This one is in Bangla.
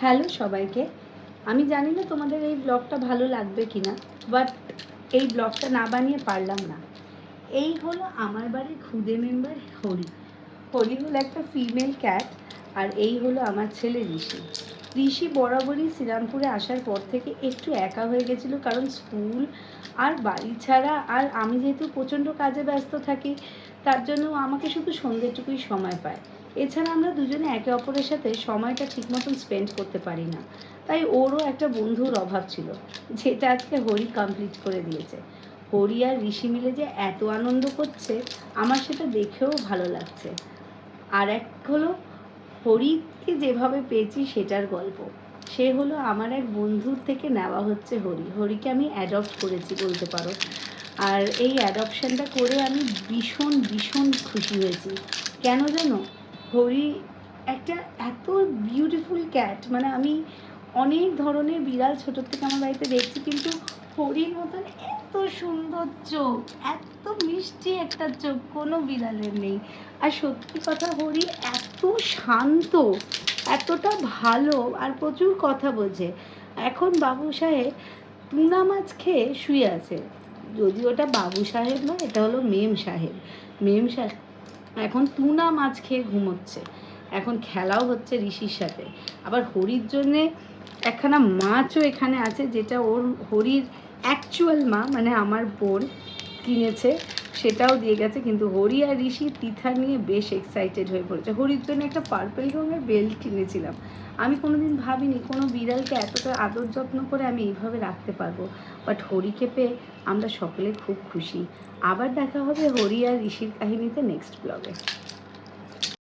হ্যালো সবাইকে। আমি জানি না তোমাদের এই ব্লগটা ভালো লাগবে কি না, বাট এই ব্লগটা না বানিয়ে পারলাম না। এই হলো আমার বাড়ির খুদে মেম্বার হরি। হরি হলো একটা ফিমেল ক্যাট, আর এই হলো আমার ছেলে ঋষি। ঋষি বরাবরই শ্রীরামপুরে আসার পর থেকে একটু একা হয়ে গেছিলো, কারণ স্কুল আর বাড়ি ছাড়া, আর আমি যেহেতু প্রচণ্ড কাজে ব্যস্ত থাকি, তার জন্য আমাকে শুধু সন্ধ্যেটুকুই সময় পায়। এছাড়া আমরা দুজনে একে অপরের সাথে সময়টা ঠিক মতন স্পেন্ড করতে পারি না। তাই ওরও একটা বন্ধুর অভাব ছিল, যেটা আজকে হরি কমপ্লিট করে দিয়েছে। হরি আর ঋষি মিলে যে এত আনন্দ করছে, আমার সেটা দেখেও ভালো লাগছে। আর এক হলো হরিকে যেভাবে পেয়েছি সেটার গল্প। সে হলো আমার এক বন্ধুর থেকে নেওয়া হচ্ছে হরিকে আমি অ্যাডপ্ট করেছি বলতে পারো। আর এই অ্যাডপশানটা করে আমি ভীষণ ভীষণ খুশি হয়েছি। কেন জানো? হরি একটা এত বিউটিফুল ক্যাট, মানে আমি অনেক ধরনের বিড়াল ছোটোর থেকে আমার বাড়িতে দেখছি, কিন্তু হরির মতন এত সুন্দর চোখ, এত মিষ্টি একটা চোখ কোনো বিড়ালের নেই। আর সত্যি কথা, হরি এত শান্ত, এতটা ভালো, আর প্রচুর কথা বোঝে। এখন বাবু সাহেব টুনা মাছ খেয়ে শুয়ে আছে। যদি ওটা বাবু সাহেব নয়, এটা হলো মেম সাহেব। মেম সাহেব এখন টুনা মাছ খেয়ে ঘুমোচ্ছে। এখন খেলাও হচ্ছে ঋষির সাথে। আবার হরির জন্যে একখানা মাছও এখানে আছে, যেটা হরির অ্যাকচুয়াল মা মানে আমার বোন কিনেছে, সেটাও দিয়ে গেছে। কিন্তু হরি আর ঋষি তিথা নিয়ে বেশ এক্সাইটেড হয়ে পড়েছে। হরির জন্য একটা পার্পেল রঙের বেল্ট কিনেছিলাম। আমি কোনোদিন ভাবিনি কোনো বিড়ালকে এতটা আদর যত্ন করে আমি এইভাবে রাখতে পারবো। বাট হরিকে পেয়ে আমরা সকলে খুব খুশি। আবার দেখা হবে হরি আর ঋষির কাহিনীতে নেক্সট ব্লগে।